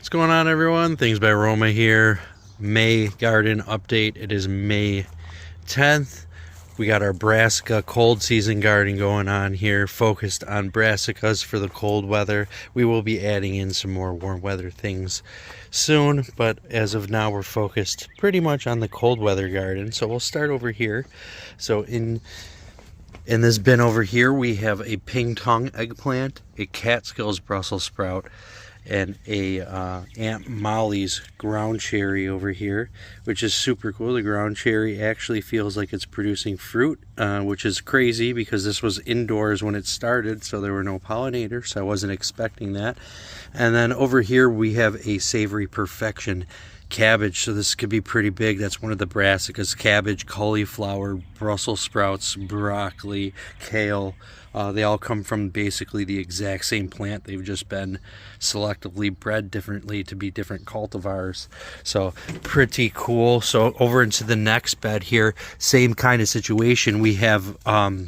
What's going on, everyone? Things by Roma here. May garden update. It is May 10th. We got our brassica cold season garden going on here, focused on brassicas for the cold weather. We will be adding in some more warm weather things soon, but as of now we're focused pretty much on the cold weather garden. So we'll start over here. So in this bin over here we have a ping tong eggplant, a Catskills Brussels sprout, and a Aunt Molly's ground cherry over here, which is super cool. The ground cherry actually feels like it's producing fruit, which is crazy because this was indoors when it started, so there were no pollinators, so I wasn't expecting that. And then over here we have a Savory Perfection cabbage, so this could be pretty big. That's one of the brassicas: cabbage, cauliflower, Brussels sprouts, broccoli, kale. They all come from basically the exact same plant. They've just been selectively bred differently to be different cultivars. So pretty cool. So over into the next bed here, same kind of situation we have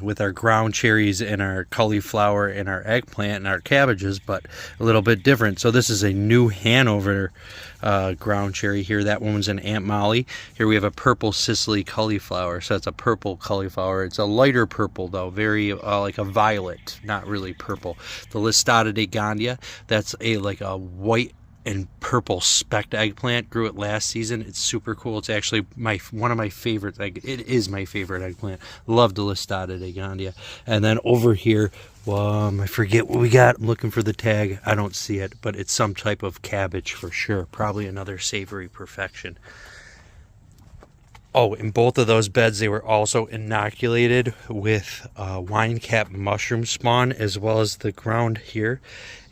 with our ground cherries and our cauliflower and our eggplant and our cabbages, but a little bit different. So this is a New Hanover ground cherry here. That one was an Aunt Molly. Here we have a purple Sicily cauliflower. So it's a purple cauliflower. It's a lighter purple though, very like a violet, not really purple. The Listata de Gandia, that's like a white and purple specked eggplant. Grew it last season. It's super cool. It's actually one of my favorite. It is my favorite eggplant. Love the Listata de Gandia. And then over here, I forget what we got. I'm looking for the tag. I don't see it, but it's some type of cabbage for sure. Probably another Savory Perfection. Oh, in both of those beds, they were also inoculated with wine cap mushroom spawn, as well as the ground here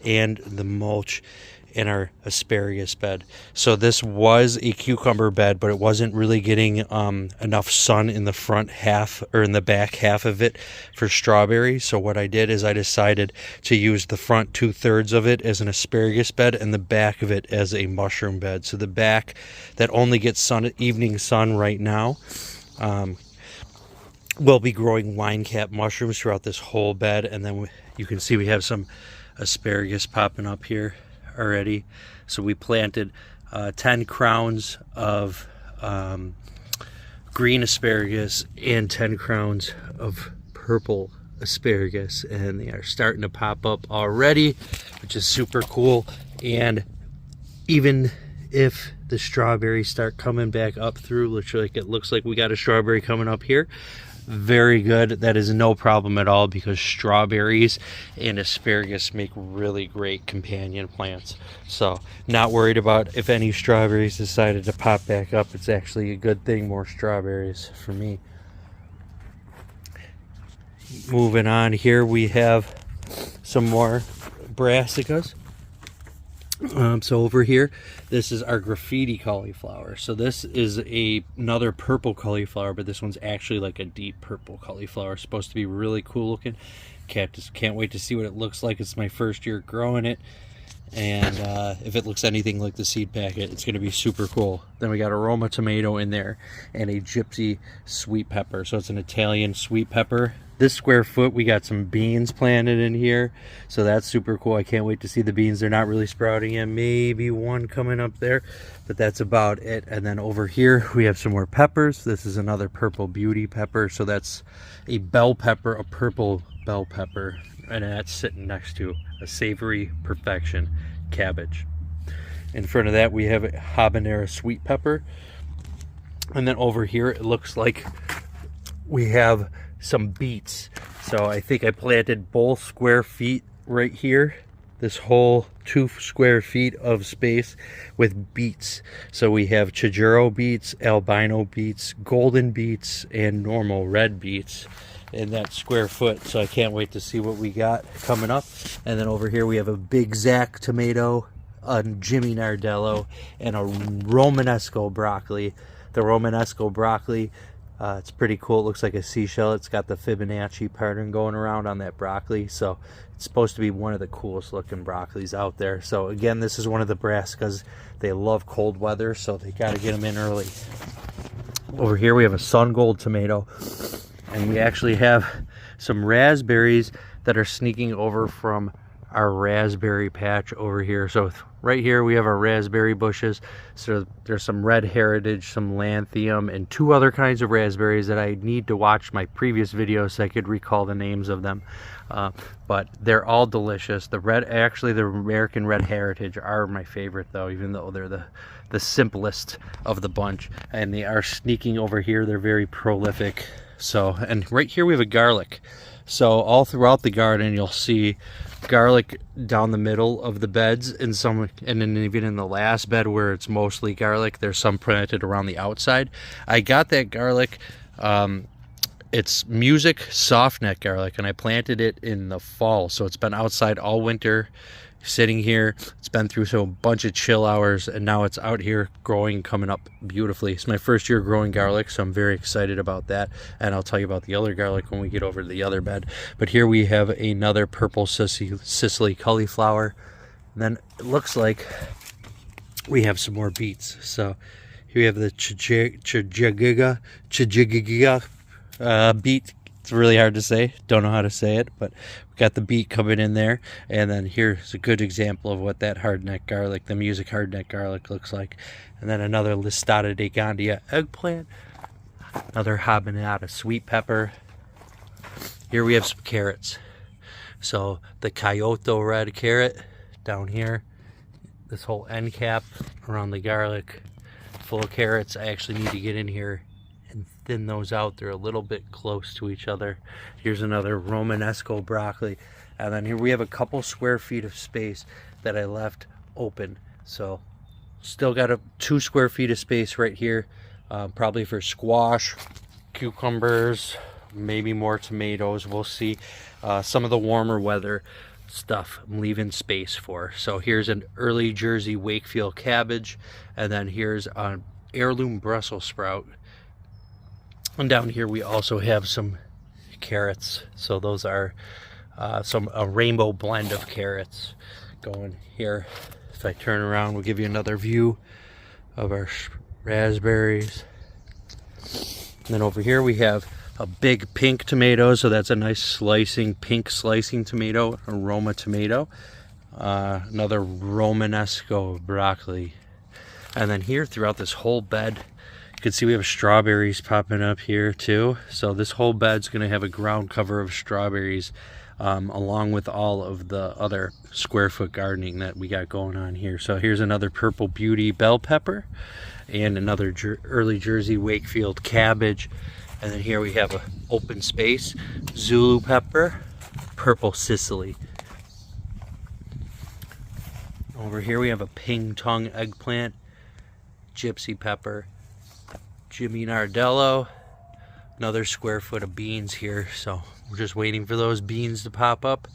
and the mulch in our asparagus bed. So this was a cucumber bed, but it wasn't really getting enough sun in the front half or in the back half of it for strawberries. So what I did is I decided to use the front 2/3 of it as an asparagus bed and the back of it as a mushroom bed. So the back that only gets evening sun right now will be growing wine cap mushrooms throughout this whole bed. And then you can see we have some asparagus popping up here already. So we planted 10 crowns of green asparagus and 10 crowns of purple asparagus, and they are starting to pop up already, which is super cool. And even if the strawberries start coming back up through, it looks like we got a strawberry coming up here, very good. That is no problem at all, because strawberries and asparagus make really great companion plants. So not worried about if any strawberries decided to pop back up. It's actually a good thing, more strawberries for me. Moving on, here we have some more brassicas. So over here, this is our graffiti cauliflower. So this is another purple cauliflower, but this one's actually like a deep purple cauliflower. It's supposed to be really cool looking. Can't wait to see what it looks like. It's my first year growing it, and if it looks anything like the seed packet, it's going to be super cool. Then we got a Roma tomato in there and a Gypsy sweet pepper. So it's an Italian sweet pepper. This square foot, we got some beans planted in here, so that's super cool. I can't wait to see the beans. They're not really sprouting yet, maybe one coming up there, but that's about it. And then over here we have some more peppers. This is another purple beauty pepper, so that's a bell pepper, a purple bell pepper, and that's sitting next to a Savory Perfection cabbage. In front of that we have a habanero sweet pepper, and then over here it looks like we have some beets. So I think I planted both square feet right here, this whole 2 square feet of space, with beets. So we have Chijuro beets, albino beets, golden beets, and normal red beets in that square foot. So I can't wait to see what we got coming up. And then over here we have a Big Zack tomato, a Jimmy Nardello, and a Romanesco broccoli. The Romanesco broccoli, it's pretty cool. It looks like a seashell. It's got the Fibonacci pattern going around on that broccoli. So it's supposed to be one of the coolest looking broccolis out there. So again, this is one of the brassicas. They love cold weather, so they got to get them in early. Over here we have a Sun Gold tomato, and we actually have some raspberries that are sneaking over from our raspberry patch over here. So right here we have our raspberry bushes. So there's some red heritage, some lanthium, and 2 other kinds of raspberries that I need to watch my previous videos so I could recall the names of them. But they're all delicious. Actually the American red heritage are my favorite though, even though they're the simplest of the bunch, and they are sneaking over here. They're very prolific. So, and right here we have a garlic. So all throughout the garden you'll see garlic down the middle of the beds, and then even in the last bed where it's mostly garlic, there's some planted around the outside. I got that garlic, it's Music softneck garlic, and I planted it in the fall, so it's been outside all winter sitting here. It's been through a bunch of chill hours, and now it's out here growing, coming up beautifully. It's my first year growing garlic, so I'm very excited about that, and I'll tell you about the other garlic when we get over to the other bed. But here we have another purple Sicily cauliflower, and then it looks like we have some more beets. So here we have the Chigigiga beet. It's really hard to say, don't know how to say it, but we got the beet coming in there. And then here's a good example of what that hardneck garlic, the Music hardneck garlic, looks like. And then another Listata de Gandia eggplant, another habanero sweet pepper. Here we have some carrots. So the Kyoto red carrot down here, this whole end cap around the garlic, full of carrots. I actually need to get in here and thin those out. They're a little bit close to each other. Here's another Romanesco broccoli, and then here we have a couple square feet of space that I left open. So still got 2 square feet of space right here, probably for squash, cucumbers, maybe more tomatoes. We'll see. Some of the warmer weather stuff I'm leaving space for. So here's an early Jersey Wakefield cabbage, and then here's an heirloom Brussels sprout. And down here we also have some carrots. So those are a rainbow blend of carrots going here. If I turn around, we'll give you another view of our raspberries. And then over here we have a big pink tomato. So that's a nice pink slicing tomato, a Roma tomato. Another Romanesco broccoli. And then here throughout this whole bed, you can see we have strawberries popping up here too. So this whole bed's going to have a ground cover of strawberries, along with all of the other square foot gardening that we got going on here. So here's another Purple Beauty bell pepper, and another early Jersey Wakefield cabbage. And then here we have an open space Zulu pepper, Purple Sicily. Over here we have a Ping Tung eggplant, gypsy pepper, Jimmy Nardello, another square foot of beans here. So we're just waiting for those beans to pop up.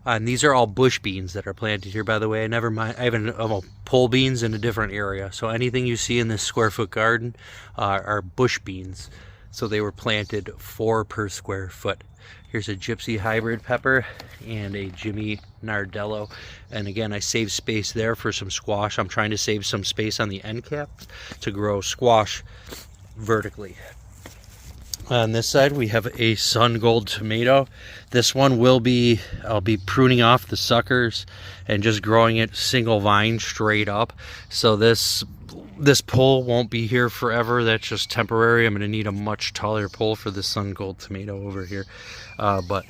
And these are all bush beans that are planted here, by the way. Never mind, I have pole beans in a different area. So anything you see in this square foot garden are bush beans. So they were planted 4 per square foot. Here's a gypsy hybrid pepper and a Jimmy Nardello. And again, I saved space there for some squash. I'm trying to save some space on the end caps to grow squash vertically. On this side, we have a Sun Gold tomato. This one I'll be pruning off the suckers and just growing it single vine straight up. So this pole won't be here forever. That's just temporary. I'm going to need a much taller pole for the Sun Gold tomato over here. But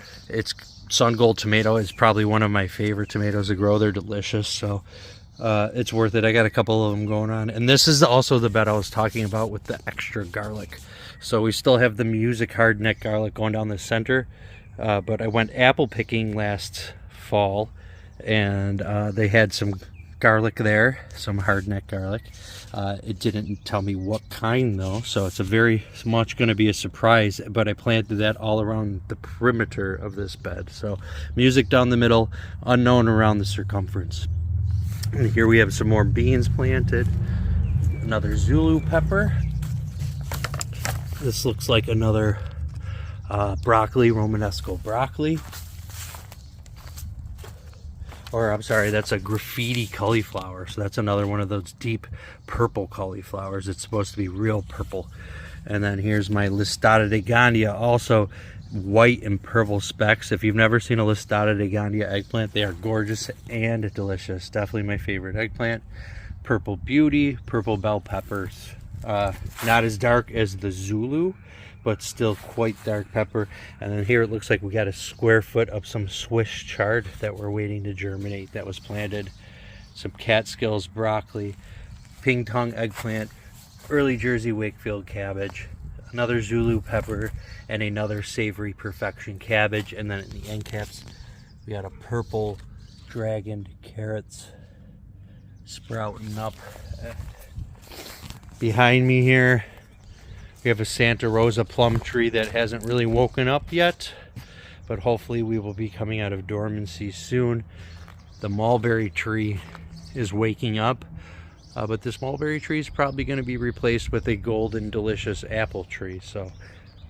Sun Gold tomato is probably one of my favorite tomatoes to grow. They're delicious. So it's worth it. I got a couple of them going on. And this is also the bed I was talking about with the extra garlic. So we still have the Music hardneck garlic going down the center. But I went apple picking last fall, and they had some garlic there, some hardneck garlic. It didn't tell me what kind though, so it's very much going to be a surprise, but I planted that all around the perimeter of this bed. So Music down the middle, unknown around the circumference. And here we have some more beans planted, another Zulu pepper. This looks like another broccoli, Romanesco broccoli. Or I'm sorry, that's a graffiti cauliflower. So that's another one of those deep purple cauliflowers. It's supposed to be real purple. And then here's my Listata de Gandia, also white and purple specks. If you've never seen a Listata de Gandia eggplant, they are gorgeous and delicious. Definitely my favorite eggplant. Purple Beauty, purple bell peppers. Not as dark as the Zulu, but still quite dark pepper. And then here it looks like we got a square foot of some Swiss chard that we're waiting to germinate that was planted. Some Catskills broccoli, ping tong eggplant, early Jersey Wakefield cabbage, another Zulu pepper, and another Savory Perfection cabbage. And then in the end caps, we got a purple dragon carrots sprouting up. Behind me here, we have a Santa Rosa plum tree that hasn't really woken up yet, but hopefully we will be coming out of dormancy soon. The mulberry tree is waking up, but this mulberry tree is probably going to be replaced with a golden delicious apple tree, so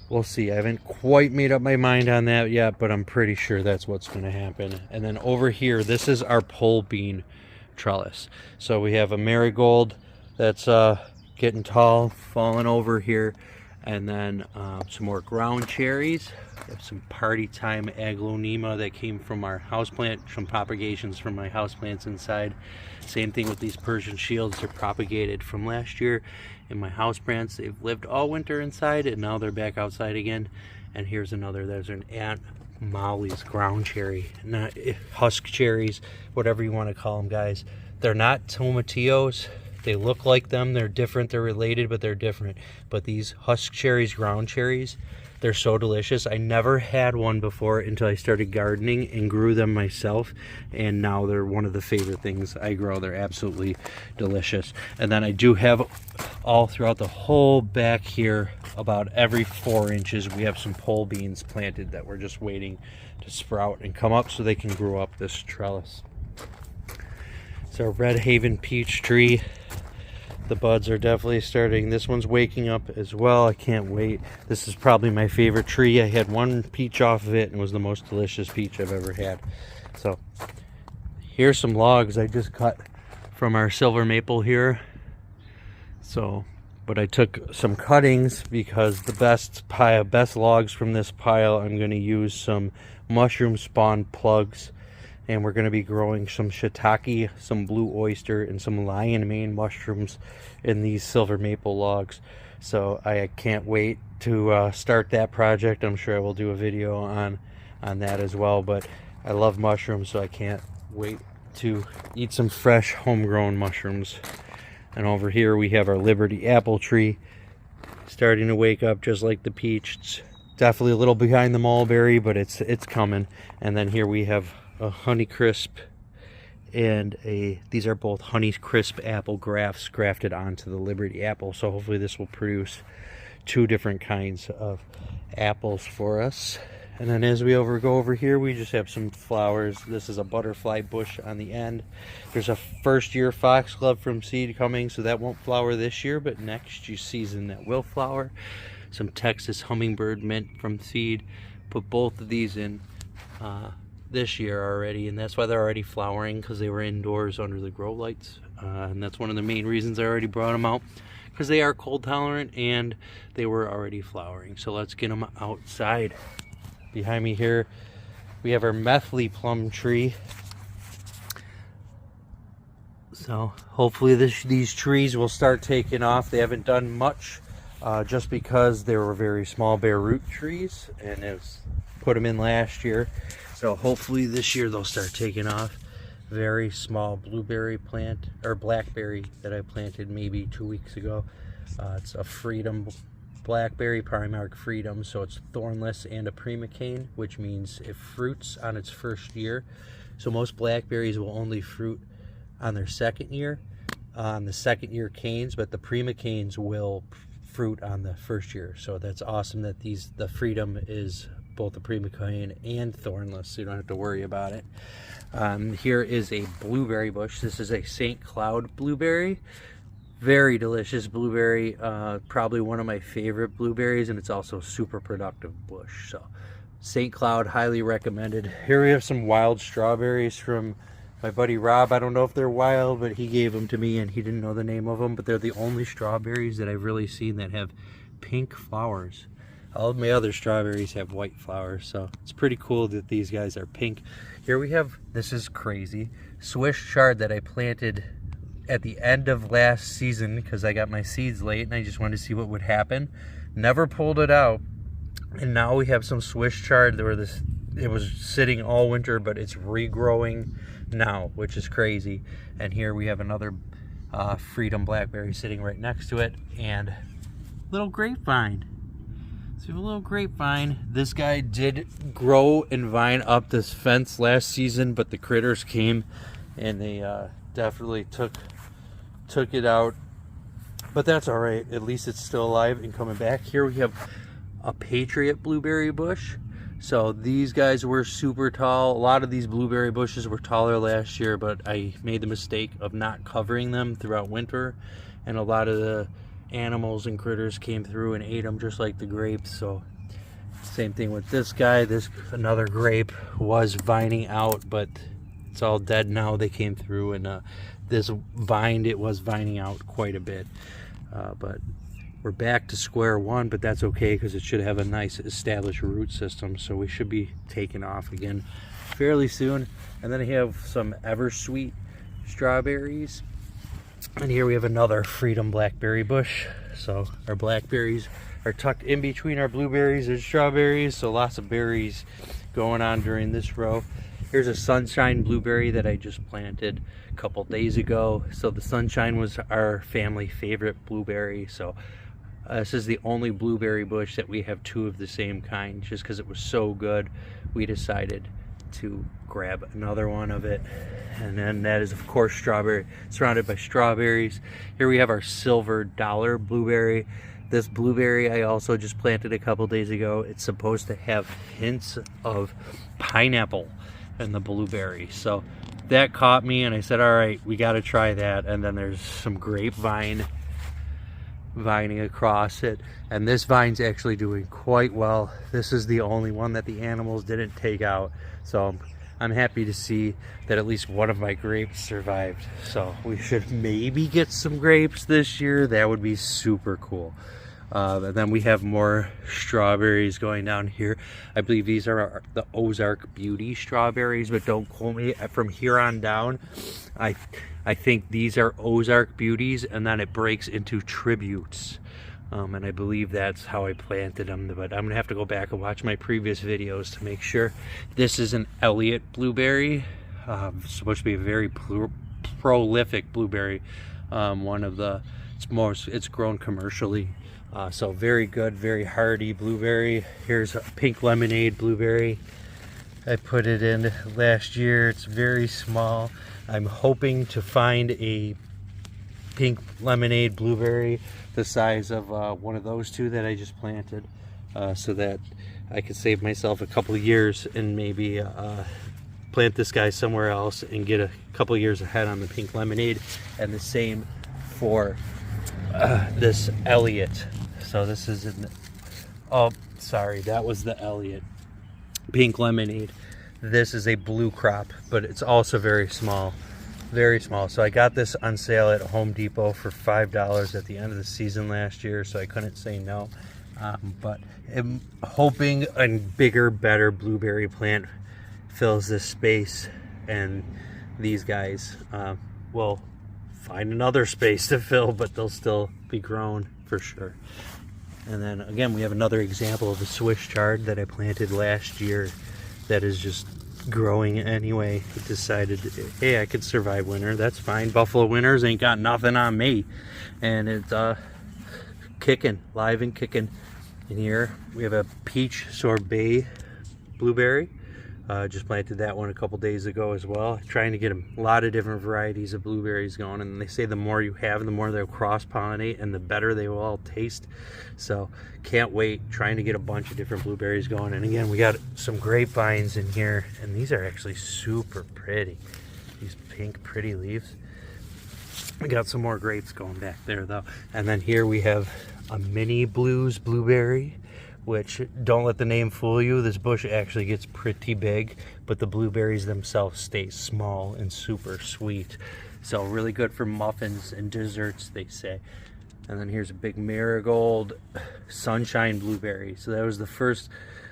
we'll see. I haven't quite made up my mind on that yet, but I'm pretty sure that's what's going to happen. And then over here, this is our pole bean trellis. So we have a marigold that's getting tall, falling over here, and then some more ground cherries. We have some party time aglaonema that came from our houseplant, some propagations from my houseplants inside. Same thing with these Persian shields. They're propagated from last year in my houseplants. They've lived all winter inside and now they're back outside again. And here's another, there's an Aunt Molly's ground cherry, not husk cherries, whatever you want to call them, guys. They're not tomatillos. They look like them. They're different. They're related, but they're different. But these husk cherries, ground cherries, they're so delicious. I never had one before until I started gardening and grew them myself. And now they're one of the favorite things I grow. They're absolutely delicious. And then I do have all throughout the whole back here, about every 4 inches, we have some pole beans planted that we're just waiting to sprout and come up so they can grow up this trellis. It's our Red Haven peach tree. The buds are definitely starting. This one's waking up as well. I can't wait. This is probably my favorite tree. I had one peach off of it and it was the most delicious peach I've ever had. So here's some logs I just cut from our silver maple here. But I took some cuttings because the best logs from this pile, I'm going to use some mushroom spawn plugs. And we're going to be growing some shiitake, some blue oyster, and some lion mane mushrooms in these silver maple logs. So I can't wait to start that project. I'm sure I will do a video on that as well. But I love mushrooms, so I can't wait to eat some fresh homegrown mushrooms. And over here we have our Liberty apple tree starting to wake up just like the peach. It's definitely a little behind the mulberry, but it's coming. And then here we have a Honeycrisp and these are both Honeycrisp apple grafts grafted onto the Liberty apple. So hopefully this will produce 2 different kinds of apples for us. And then as we go over here, we just have some flowers. This is a butterfly bush on the end. There's a first-year foxglove from seed coming, so that won't flower this year, but next season that will flower. Some Texas hummingbird mint from seed. Put both of these in this year already, and that's why they're already flowering, because they were indoors under the grow lights. And that's one of the main reasons I already brought them out, because they are cold tolerant and they were already flowering. So let's get them outside. Behind me here we have our Methley plum tree. So hopefully these trees will start taking off. They haven't done much just because they were very small bare root trees, and it was put them in last year. So hopefully this year they'll start taking off. Very small blueberry plant, or blackberry, that I planted maybe 2 weeks ago. It's a Freedom blackberry, Primark Freedom, so it's thornless and a primocane, which means it fruits on its first year. So most blackberries will only fruit on their second year, on the second year canes, but the primocanes will fruit on the first year. So that's awesome that the Freedom is both a primocane and thornless, so you don't have to worry about it. Here is a blueberry bush. This is a St. Cloud blueberry. Very delicious blueberry, probably one of my favorite blueberries, and it's also a super productive bush. So St. Cloud, highly recommended. Here we have some wild strawberries from my buddy Rob. I don't know if they're wild, but he gave them to me and he didn't know the name of them, but they're the only strawberries that I've really seen that have pink flowers. All of my other strawberries have white flowers, so it's pretty cool that these guys are pink. Here we have, this is crazy, Swiss chard that I planted at the end of last season because I got my seeds late and I just wanted to see what would happen. Never pulled it out, and now we have some Swiss chard where it was sitting all winter, but it's regrowing now, which is crazy. And here we have another Freedom Blackberry sitting right next to it, and little grapevine. So we have a little grapevine. This guy did grow and vine up this fence last season, but the critters came and they definitely took it out. But that's all right. At least it's still alive and coming back. Here we have a Patriot blueberry bush. So these guys were super tall. A lot of these blueberry bushes were taller last year, but I made the mistake of not covering them throughout winter, and a lot of the animals and critters came through and ate them just like the grapes. So same thing with this guy. This another grape was vining out, but it's all dead now. They came through, and this vined, it was vining out quite a bit, but we're back to square one, but that's okay because it should have a nice established root system, so we should be taking off again fairly soon. And then I have some Eversweet strawberries, and here we have another Freedom Blackberry bush. So our blackberries are tucked in between our blueberries and strawberries, so lots of berries going on during this row. Here's a Sunshine blueberry that I just planted a couple days ago. So the Sunshine was our family favorite blueberry, so this is the only blueberry bush that we have two of the same kind. Just because it was so good, we decided to grab another one of it. And then that is, of course, strawberry, surrounded by strawberries. Here we have our Silver Dollar blueberry. This blueberry I also just planted a couple days ago. It's supposed to have hints of pineapple in the blueberry. So that caught me, and I said, all right, we got to try that. And then there's some grapevine vining across it, and this vine's actually doing quite well. This is the only one that the animals didn't take out, so I'm happy to see that at least one of my grapes survived. So we should maybe get some grapes this year. That would be super cool. And then we have more strawberries going down here. I believe these are the Ozark Beauty strawberries, but don't quote me. From here on down, I think these are Ozark Beauties, and then it breaks into Tributes. And I believe that's how I planted them, but I'm gonna have to go back and watch my previous videos to make sure. This is an Elliott blueberry. It's supposed to be a very prolific blueberry. It's grown commercially. So very good, very hardy blueberry. Here's a Pink Lemonade blueberry. I put it in last year. It's very small. I'm hoping to find a Pink Lemonade blueberry the size of one of those two that I just planted, so that I could save myself a couple of years and maybe plant this guy somewhere else and get a couple of years ahead on the Pink Lemonade. And the same for this Elliott. So this is oh, sorry, that was the Elliott Pink Lemonade. This is a blue crop, but it's also very small, very small. So I got this on sale at Home Depot for $5 at the end of the season last year, so I couldn't say no. But I'm hoping a bigger, better blueberry plant fills this space, and these guys will find another space to fill, but they'll still be grown for sure. And then again, we have another example of a Swiss chard that I planted last year that is just growing anyway. It decided, hey, I could survive winter, that's fine. Buffalo winters ain't got nothing on me. And it's kicking, live and kicking. In here we have a peach sorbet blueberry. Just planted that one a couple days ago as well. Trying to get a lot of different varieties of blueberries going, and they say the more you have, the more they'll cross-pollinate and the better they will all taste. So can't wait, trying to get a bunch of different blueberries going. And again, we got some grapevines in here, and these are actually super pretty. These pink pretty leaves. We got some more grapes going back there though. And then here we have a mini blues blueberry, which, don't let the name fool you, this bush actually gets pretty big, but the blueberries themselves stay small and super sweet. So really good for muffins and desserts, they say. And then here's a big marigold sunshine blueberry. So that was the first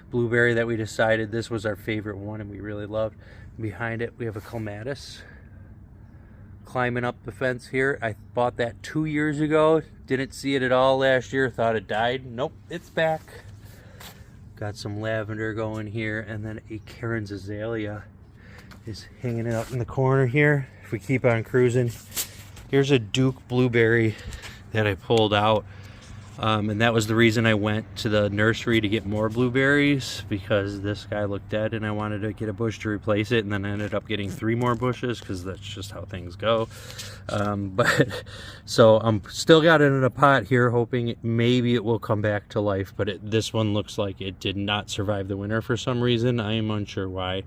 blueberry that we decided this was our favorite one and we really loved. Behind it we have a clematis climbing up the fence here. I bought that 2 years ago. Didn't see it at all last year. Thought it died. Nope, it's back. Got some lavender going here, and then a Karen's azalea is hanging out in the corner here. If we keep on cruising, here's a Duke blueberry that I pulled out, and that was the reason I went to the nursery to get more blueberries, because this guy looked dead and I wanted to get a bush to replace it, and then I ended up getting 3 more bushes because that's just how things go. But so I'm still got it in a pot here, hoping maybe it will come back to life, but this one looks like it did not survive the winter for some reason. I am unsure why.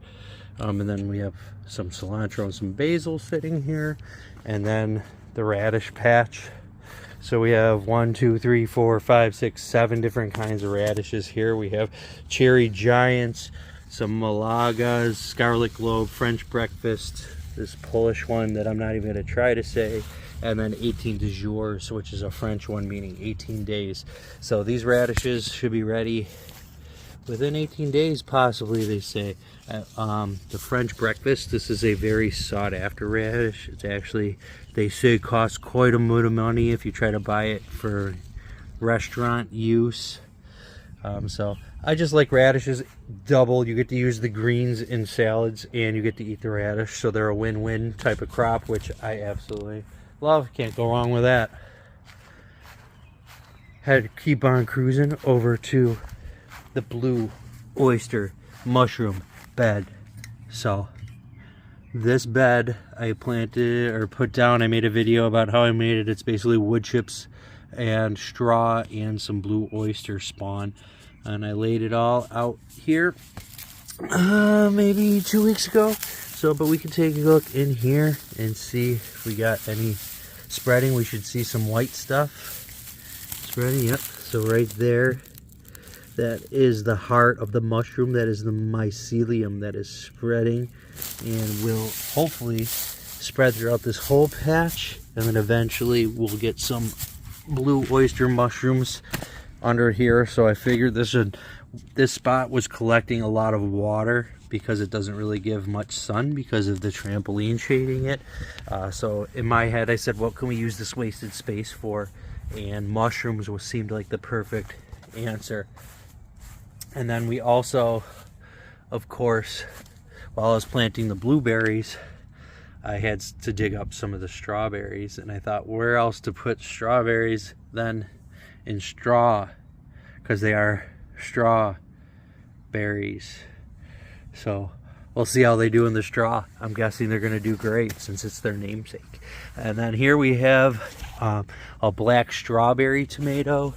And then we have some cilantro and some basil sitting here, and then the radish patch. So we have 1, 2, 3, 4, 5, 6, 7 different kinds of radishes here. We have cherry giants, some Malagas, scarlet globe, French breakfast, this Polish one that I'm not even going to try to say, and then 18 de jours, which is a French one meaning 18 days. So these radishes should be ready within 18 days, possibly, they say. The French breakfast, this is a very sought after radish. It's actually, they say, costs quite a bit of money if you try to buy it for restaurant use. So I just like radishes double. You get to use the greens in salads and you get to eat the radish, so they're a win-win type of crop, which I absolutely love. Can't go wrong with that. Had to keep on cruising over to the blue oyster mushroom bed. So this bed I planted or put down, I made a video about how I made it. It's basically wood chips and straw and some blue oyster spawn, and I laid it all out here maybe 2 weeks ago. So but we can take a look in here and see if we got any spreading. We should see some white stuff spreading. Yep, so right there, that is the heart of the mushroom. That is the mycelium that is spreading and will hopefully spread throughout this whole patch, and then eventually we'll get some blue oyster mushrooms under here. So I figured this spot was collecting a lot of water because it doesn't really give much sun because of the trampoline shading it. So in my head I said, what can we use this wasted space for? And mushrooms seemed like the perfect answer. And then we also, of course, while I was planting the blueberries, I had to dig up some of the strawberries, and I thought, where else to put strawberries than in straw, because they are strawberries. So we'll see how they do in the straw. I'm guessing they're going to do great since it's their namesake. And then here we have a black strawberry tomato.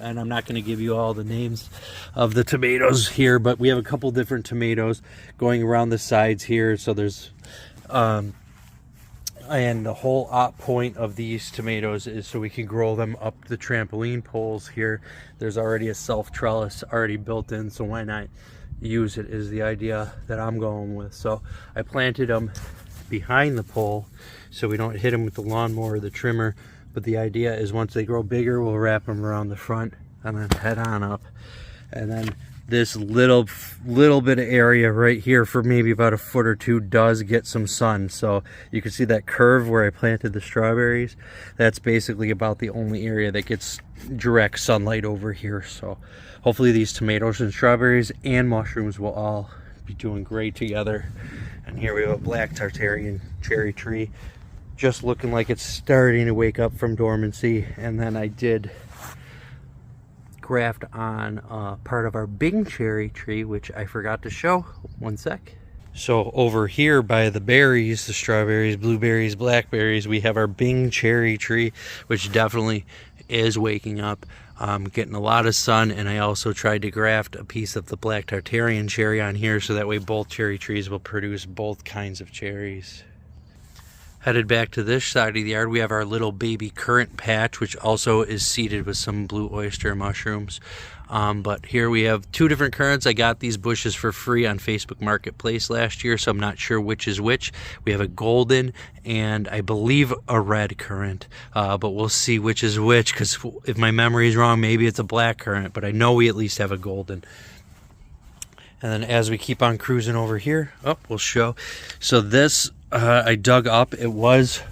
And I'm not going to give you all the names of the tomatoes here, but we have a couple different tomatoes going around the sides here. So there's, and the whole point of these tomatoes is so we can grow them up the trampoline poles here. There's already a self trellis already built in, so why not use it is the idea that I'm going with. So I planted them behind the pole so we don't hit them with the lawnmower or the trimmer. But the idea is once they grow bigger, we'll wrap them around the front and then head on up. And then this little bit of area right here for maybe about a foot or two does get some sun. So you can see that curve where I planted the strawberries. That's basically about the only area that gets direct sunlight over here. So hopefully these tomatoes and strawberries and mushrooms will all be doing great together. And here we have a black Tartarian cherry tree, just looking like it's starting to wake up from dormancy. And then I did graft on part of our Bing cherry tree, which I forgot to show. One sec. So over here by the berries, the strawberries, blueberries, blackberries, we have our Bing cherry tree, which definitely is waking up, getting a lot of sun. And I also tried to graft a piece of the black Tartarian cherry on here, so that way both cherry trees will produce both kinds of cherries. Headed back to this side of the yard, we have our little baby currant patch, which also is seeded with some blue oyster mushrooms. But here we have two different currants. I got these bushes for free on Facebook Marketplace last year, so I'm not sure which is which. We have a golden and I believe a red currant, but we'll see which is which, because if my memory is wrong, maybe it's a black currant, but I know we at least have a golden. And then as we keep on cruising over here, we'll show. So this I dug up. It was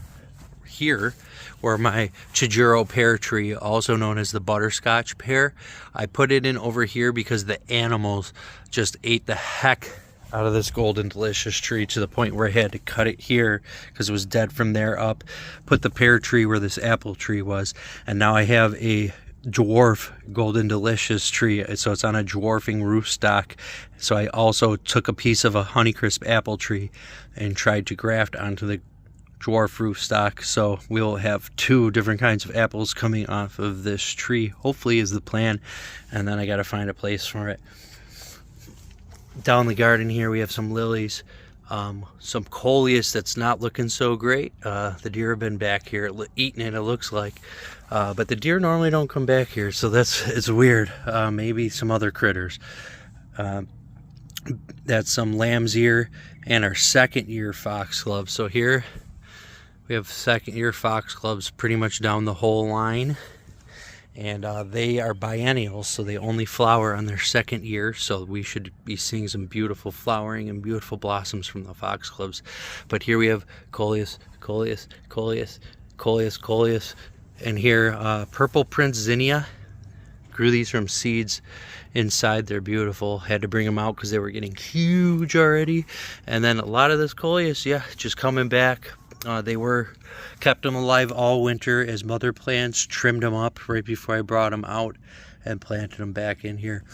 here where my Chijuro pear tree, also known as the butterscotch pear, I put it in over here because the animals just ate the heck out of this golden delicious tree to the point where I had to cut it here because it was dead from there up, put the pear tree where this apple tree was, and now I have a dwarf golden delicious tree, so it's on a dwarfing rootstock. So I also took a piece of a Honeycrisp apple tree and tried to graft onto the dwarf rootstock, so we'll have two different kinds of apples coming off of this tree, hopefully, is the plan. And then I got to find a place for it. Down the garden here we have some lilies, some coleus that's not looking so great. The deer have been back here eating it looks like, but the deer normally don't come back here, so it's weird. Maybe some other critters. That's some lamb's ear and our second year foxglove. So here we have second year foxgloves pretty much down the whole line, and they are biennials, so they only flower on their second year, so we should be seeing some beautiful flowering and beautiful blossoms from the foxgloves. But here we have coleus, coleus, coleus, coleus, coleus, and here purple prince zinnia. Grew these from seeds inside. They're beautiful. Had to bring them out because they were getting huge already. And then a lot of this coleus, just coming back. They were kept them alive all winter as mother plants, trimmed them up right before I brought them out and planted them back in here.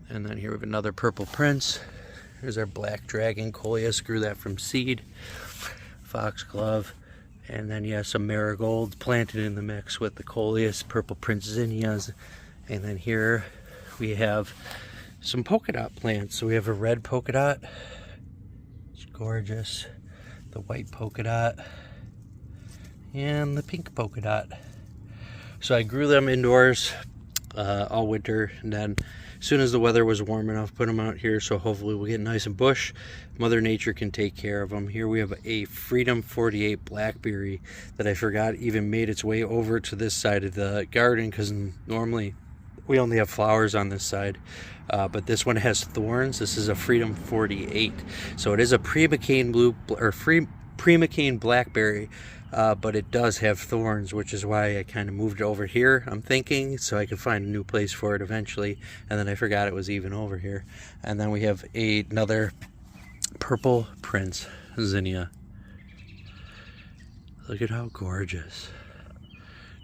And then here we have another purple prince. Here's our black dragon coleus, grew that from seed. Foxglove, and then some marigolds planted in the mix with the coleus, purple prince zinnias. And then here we have some polka dot plants. So we have a red polka dot, it's gorgeous, the white polka dot, and the pink polka dot. So I grew them indoors all winter, and then as soon as the weather was warm enough, put them out here, so hopefully we'll get nice and bush. Mother Nature can take care of them. Here we have a Freedom 48 blackberry that I forgot even made its way over to this side of the garden, because normally we only have flowers on this side, but this one has thorns. This is a Freedom 48, so it is a pre-McCain pre-McCain blackberry, but it does have thorns, which is why I kind of moved it over here, I'm thinking, so I can find a new place for it eventually. And then I forgot it was even over here. And then we have another purple prince zinnia. Look at how gorgeous,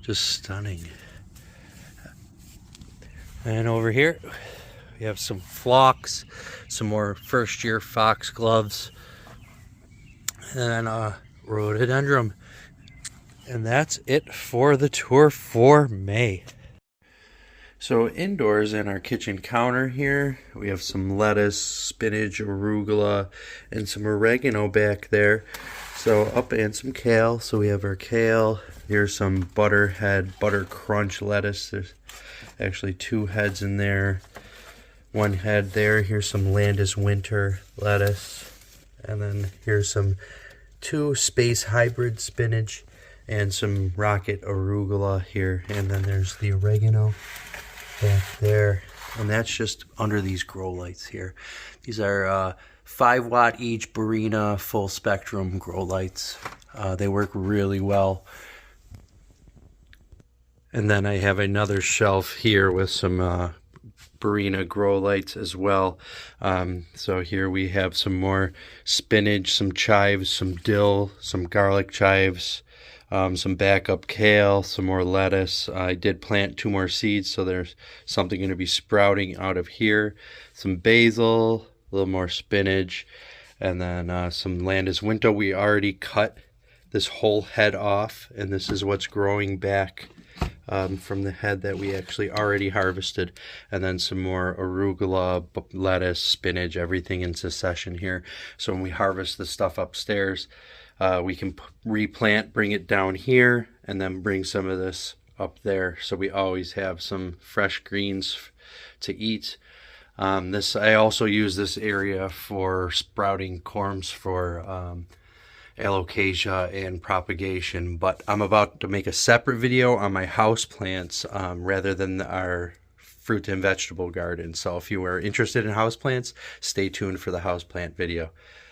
just stunning. And over here we have some phlox, some more first year foxgloves, and then rhododendron. And that's it for the tour for May. So indoors in our kitchen counter here, we have some lettuce, spinach, arugula, and some oregano back there. So and some kale. So we have our kale. Here's some butter crunch lettuce. There's actually two heads in there. One head there. Here's some Landis winter lettuce. And then here's some two space hybrid spinach and some rocket arugula here. And then there's the oregano back there. And that's just under these grow lights here. These are 5-watt each Barina full spectrum grow lights. They work really well. And then I have another shelf here with some Barina grow lights as well. So here we have some more spinach, some chives, some dill, some garlic chives, some backup kale, some more lettuce. I did plant 2 more seeds, so there's something going to be sprouting out of here. Some basil, a little more spinach, and then some Landis winter. We already cut this whole head off, and this is what's growing back from the head that we actually already harvested, and then some more arugula, lettuce, spinach, everything in succession here. So when we harvest the stuff upstairs, we can replant, bring it down here, and then bring some of this up there. So we always have some fresh greens to eat. I also use this area for sprouting corms for alocasia and propagation, but I'm about to make a separate video on my house plants rather than our fruit and vegetable garden. So if you are interested in house plants, stay tuned for the house plant video.